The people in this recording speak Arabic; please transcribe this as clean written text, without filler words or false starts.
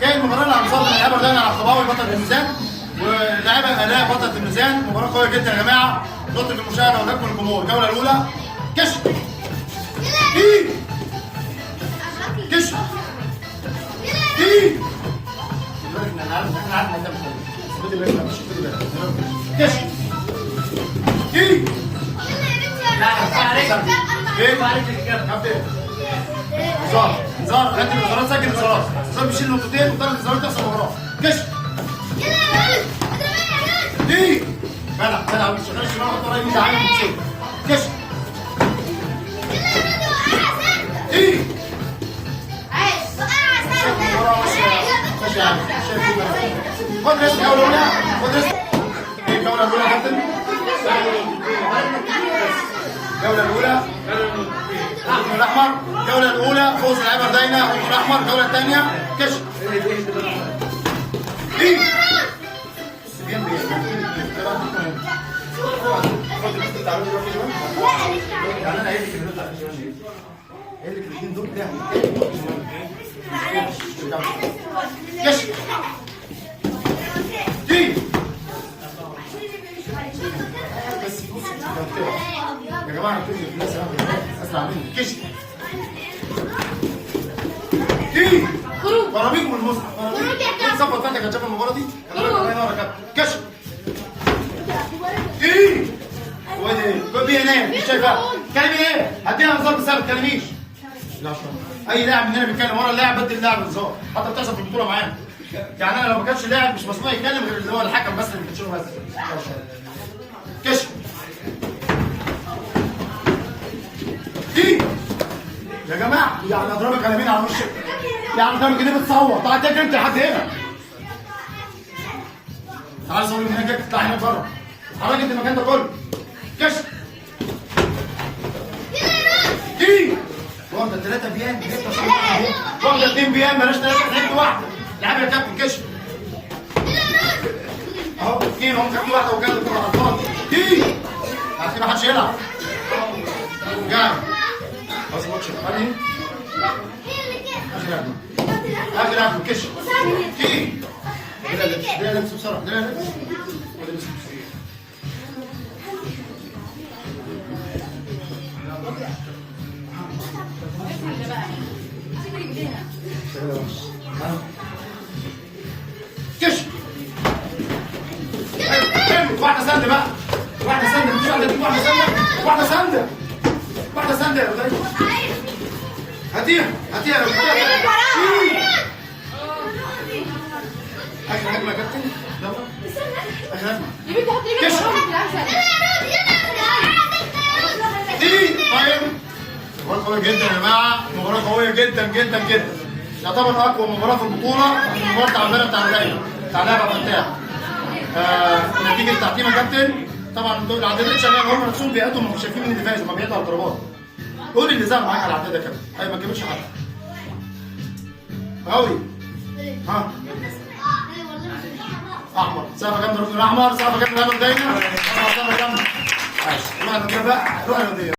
كان المباراه اللي هنصاب اللعيبه بدأنا على الخضاوي بطل الميزان، واللاعيبه الاء بطله الميزان. مباراه قويه جدا يا جماعه، نطلب المشاهده ونكمل الجمهور. الجوله الاولى كشف كشف كشف انذار انت الانذارات، سجل الانذارات، انذار بيشيل نقطتين وثلاث انذارات تحصل مباراه. كشف دي بلع مش شغال الشمال والطريق اللي تعالى بتشوف. كشف دي خد رسم الجوله الاولى، خد رسم الجوله الاولى يا كابتن. الجوله الاولى الرقم الاحمر، الجوله الاولى فوز اللاعيبه ردينا الرقم الاحمر. الجوله الثانيه كشف يعني انا قايل لك النقطه قايل لك الاثنين دول ده كشف دي بس يا جماعه كل الناس اسمع مني. كشف دي براميكم المصحف صفت فاتك هتشوف المباراه دي. الله ينور يا كابتن. كشف دي وادي بي ان ايه مش شايفها كلمه ايه؟ هديها انذار بسبب ما تكلميش. اي لاعب مننا بيتكلم ورا اللاعب بدي اللاعب انذار، حتى بتحصل في البطوله معانا. يعني انا لو ما كانش لاعب مش مسموح يتكلم غير اللي هو الحكم بس اللي بتشوفه بس. كشف دي يا جماعه، يعني اضربك على مين على وشك؟ يعني اضربك كده بتصور، طلع تجري انت لحد هنا. تعالى صور من هناك، اطلع هنا بره. حرك انت المكان ده كله. كشف دي واخده 3 بيان، واخده 2 بيان، بلاش 3 حته واحده. لعب يا كابتن. كشف اهو 2 اهو، خدت واحده وجابت الكره على الفاضي. دي هتسيب محدش يلعب. جاي خلاص الماتش خليه اخر هجمه. كشف دي ده لبس بسرعه، ده لبس كشف واحده سنده بقى، واحده سنده مش واحده، واحده سنده، واحده سنده، واحده سنده يا ولاد. هاتيها هاتيها اخر هجمه يا كابتن. يلا اخر هجمه. كشف دي طيب. مباراة قوية جدا يا جماعة، مباراة قوية جدا جدا جدا. يعتبر أقوى مباراة في البطولة المباراة بتاع امبارح بتاع الرجاية بتاع لعبة فتاح. نتيجة تحكيم يا كابتن. طبعا دول العداد شغال، هم نفسهم بيئتهم مش شايفين مين اللي فايز، هم بيئتوا على الضربات. قول اللي زعل معاك على العداد يا كابتن. أيوة ما تجيبش حد. قوي. ها. أحمر، سقفة جامدة الركن الأحمر، سقفة جامدة لعبة بداية. سقفة جامدة. ماشي، روح يا بقى، روح يا